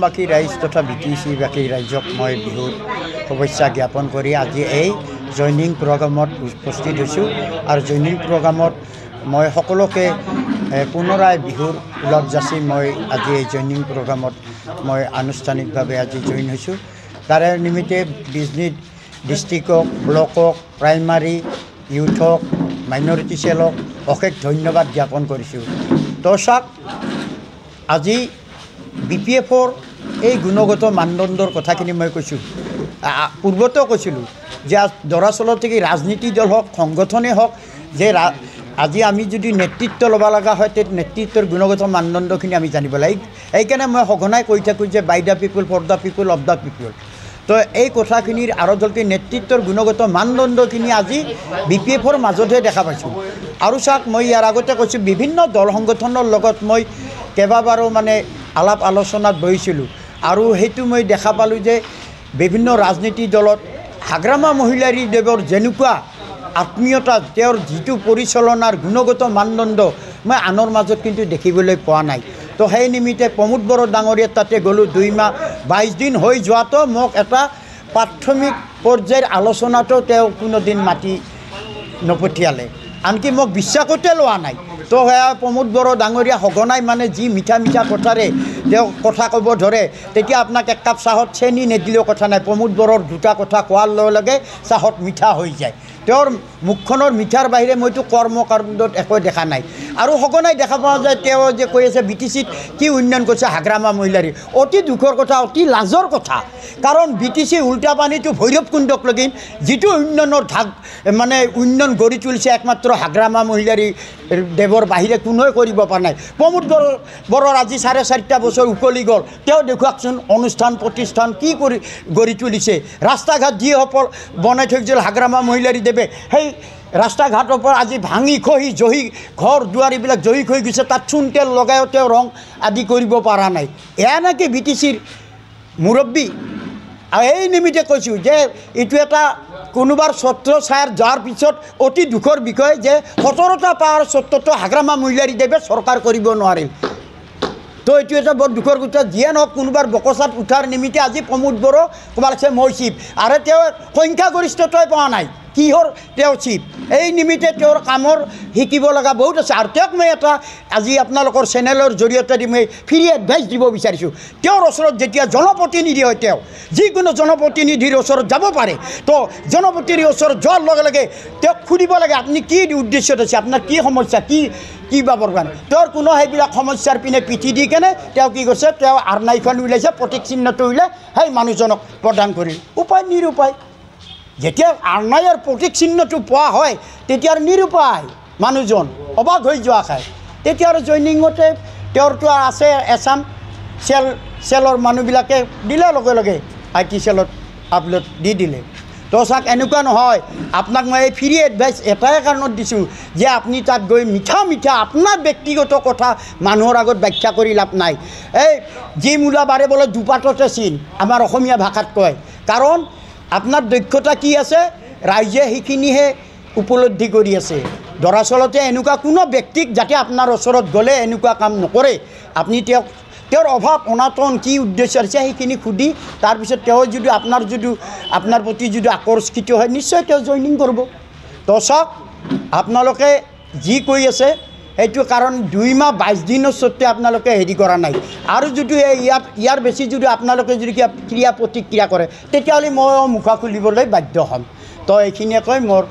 বাকী ৰাইজ তথা বিটিচি বাকী ৰাইজক মই বিহুৰ শুভেচ্ছা জ্ঞাপন কৰি আজি এই জইনিং প্ৰগ্ৰামত উপস্থিত হৈছোঁ আৰু জইনিং প্ৰগ্ৰামত মই সকলোকে পুনৰাই বিহুৰ ওলগ যাচি মই আজি এই জইনিং প্ৰগ্ৰামত মই আনুষ্ঠানিকভাৱে আজি জইন হৈছোঁ। তাৰে নিমিত্তে বিজনী ডিষ্ট্ৰিক্টক ব্লকক প্ৰাইমাৰী ইউথক মাইনৰিটি চেলক অশেষ ধন্যবাদ জ্ঞাপন কৰিছোঁ। তো চাওক আজি BPFৰ এই গুণগত মানদণ্ডৰ কথাখিনি মই কৈছোঁ, পূৰ্বতেও কৈছিলোঁ যে দৰাচলত থেকে ৰাজনীতি দল হওক সংগঠনেই হওক যে আজি আমি যদি নেতৃত্ব ল'ব লগা হয় তে নেতৃত্বৰ গুণগত মানদণ্ডখিনি আমি জানিব লাগে। সেইকাৰণে মই সঘনাই কৈ থাকোঁ যে by the people for the people of the people. তো এই কথাখিনিৰ আৰদলকে নেতৃত্বৰ গুণগত মানদণ্ডখিনি আজি BPFৰ মাজতহে দেখা পাইছোঁ। আৰু চাওক মই ইয়াৰ আগতে কৈছোঁ বিভিন্ন দল সংগঠনৰ লগত মই কেইবাবাৰো মানে আলাপ আলোচনাত বহিছিলোঁ আৰু সেইটো মই দেখা পালোঁ যে বিভিন্ন ৰাজনীতি দলত হাগ্ৰামা মহিলাৰী দেৱৰ যেনেকুৱা আত্মীয়তা তেওঁৰ যিটো পৰিচালনাৰ গুণগত মানদণ্ড মই আনৰ মাজত কিন্তু দেখিবলৈ পোৱা নাই। তো সেই নিমিত্তে প্ৰমোদ বড়ো ডাঙৰীয়া তাতে গ'লোঁ, 2 মাহ 22 দিন হৈ যোৱাটো মোক এটা প্ৰাথমিক পৰ্যায়ৰ আলোচনাটো তেওঁ কোনোদিন মাতি নপঠিয়ালে, আনকি মোক বিশ্বাসতে লোৱা নাই। তো সেয়া প্ৰমোদ বড়ো ডাঙৰীয়া সঘনাই মানে যি মিঠা মিঠা কথাৰে তেওঁ কথা ক'ব ধৰে, তেতিয়া আপোনাক এক কাপ চাহত চেনি নিদিলেও কথা নাই, প্ৰমোদ বড়োৰ দুটা কথা কোৱাৰ লগে লগে চাহত মিঠা হৈ যায়। তেওঁৰ মুখখনৰ মিঠাৰ বাহিৰে মইতো কৰ্মকাণ্ডত একো দেখা নাই। আৰু সঘনাই দেখা পোৱা যায় তেওঁ যে কৈ আছে BTCত কি উন্নয়ন কৰিছে হাগ্ৰামা মহিলাৰী। অতি দুখৰ কথা, অতি লাজৰ কথা, কাৰণ BTC উল্টা পানীটো ভৈৰৱকুণ্ডক লগি যিটো উন্নয়নৰ ধাক মানে উন্নয়ন গঢ়ি তুলিছে একমাত্ৰ হাগ্ৰামা মহিলাৰী দেৱৰ বাহিৰে কোনোৱে কৰিব পৰা নাই। প্ৰমোদ বড়োৰ আজি 4.5 বছৰ উকলি গ'ল, তেওঁ দেখুৱাকচোন অনুষ্ঠান প্ৰতিষ্ঠান কি কৰি গঢ়ি তুলিছে। ৰাস্তা ঘাট যিসকল বনাই থৈছিল হাগ্ৰামা মহিলাৰী দেৱে, সেই ৰাস্তা ঘাটৰ পৰা আজি ভাঙি খহি জহি ঘৰ দুৱাৰ এইবিলাক জহি খহি গৈছে, তাত চূণ তেল লগায়ো তেওঁ ৰং আদি কৰিব পৰা নাই। এয়া নেকি BTCৰ মুৰব্বী? আৰু এই নিমিত্তে কৈছোঁ যে এইটো এটা কোনোবাৰ ছত্ৰ ছায়াৰ যোৱাৰ পিছত অতি দুখৰ বিষয় যে 17টা পাহাৰ ছত্ৰটো হাগ্ৰামা মহিলাৰী দেৱে চৰকাৰ কৰিব নোৱাৰিল। তো এইটো এটা বৰ দুখৰ কথা। যিয়ে নহওক কোনোবাৰ বকচাত উঠাৰ নিমিত্তে আজি প্ৰমোদ বড়ো ক'ব লাগিছে মই চিপ, আৰু তেওঁ সংখ্যাগৰিষ্ঠতাই পোৱা নাই, কিহৰ তেওঁ চিপ। এই নিমিত্তে তেওঁৰ কামৰ শিকিব লগা বহুত আছে। আৰু তেওঁক মই এটা আজি আপোনালোকৰ চেনেলৰ জৰিয়তে মই ফ্ৰী এডভাইচ দিব বিচাৰিছোঁ। তেওঁৰ ওচৰত যেতিয়া জনপ্ৰতিনিধি হয়, তেওঁ যিকোনো জনপ্ৰতিনিধিৰ ওচৰত যাব পাৰে, তো জনপ্ৰতিনিধিৰ ওচৰত যোৱাৰ লগে লগে তেওঁক সুধিব লাগে আপুনি কি উদ্দেশ্যত আছে, আপোনাৰ কি সমস্যা, কি বাবৰ কাৰণে। তেওঁৰ কোনো সেইবিলাক সমস্যাৰ পিনে পিঠি দি কেনে তেওঁ কি কৰিছে, তেওঁ আৰনাইখন উলিয়াইছে, প্ৰতীক চিহ্নটো উলিয়াই সেই মানুহজনক প্ৰদান কৰিল। উপায় নিৰুপায়। যেতিয়া আৰনাইৰ প্ৰতীক চিহ্নটো পোৱা হয় তেতিয়া আৰু নিৰুপায় মানুহজন অবাক হৈ যোৱা খায়। তেতিয়া আৰু জইনিঙতে তেওঁৰতো আছে এছাম চেলৰ মানুহবিলাকে দিলে লগে লগে IT চেলত আপলোড দি দিলে। তো চাওক এনেকুৱা নহয়, আপোনাক মই এই ফ্ৰী এডভাইচ এটাই কাৰণত দিছোঁ যে আপুনি তাত গৈ মিঠা মিঠা আপোনাৰ ব্যক্তিগত কথা মানুহৰ আগত ব্যাখ্যা কৰি লাভ নাই। এই যি মূলা বাৰে বোলে দুপাততে চিন আমাৰ অসমীয়া ভাষাত কয়, কাৰণ আপোনাৰ দক্ষতা কি আছে ৰাইজে সেইখিনিহে উপলব্ধি কৰি আছে। দৰাচলতে এনেকুৱা কোনো ব্যক্তিক যাতে আপোনাৰ ওচৰত গ'লে এনেকুৱা কাম নকৰে, আপুনি তেওঁৰ অভাৱ অনাটন কি উদ্দেশ্য আছে সেইখিনি সুধি তাৰপিছত তেওঁ যদি আপোনাৰ প্ৰতি যদি আকৰ্ষিত হয় নিশ্চয় তেওঁ জইনিং কৰিব। তো চাওক আপোনালোকে যি কৈ আছে সেইটো কাৰণ 2 মাহ 22 দিনৰ স্বত্তে আপোনালোকে হেৰি কৰা নাই। আৰু যদি ইয়াৰ বেছি যদি আপোনালোকে যদি কিবা ক্ৰিয়া প্ৰতিক্ৰিয়া কৰে তেতিয়াহ'লে মই মুখা খুলিবলৈ বাধ্য হ'ম। তো এইখিনিয়ে কৈ মোৰ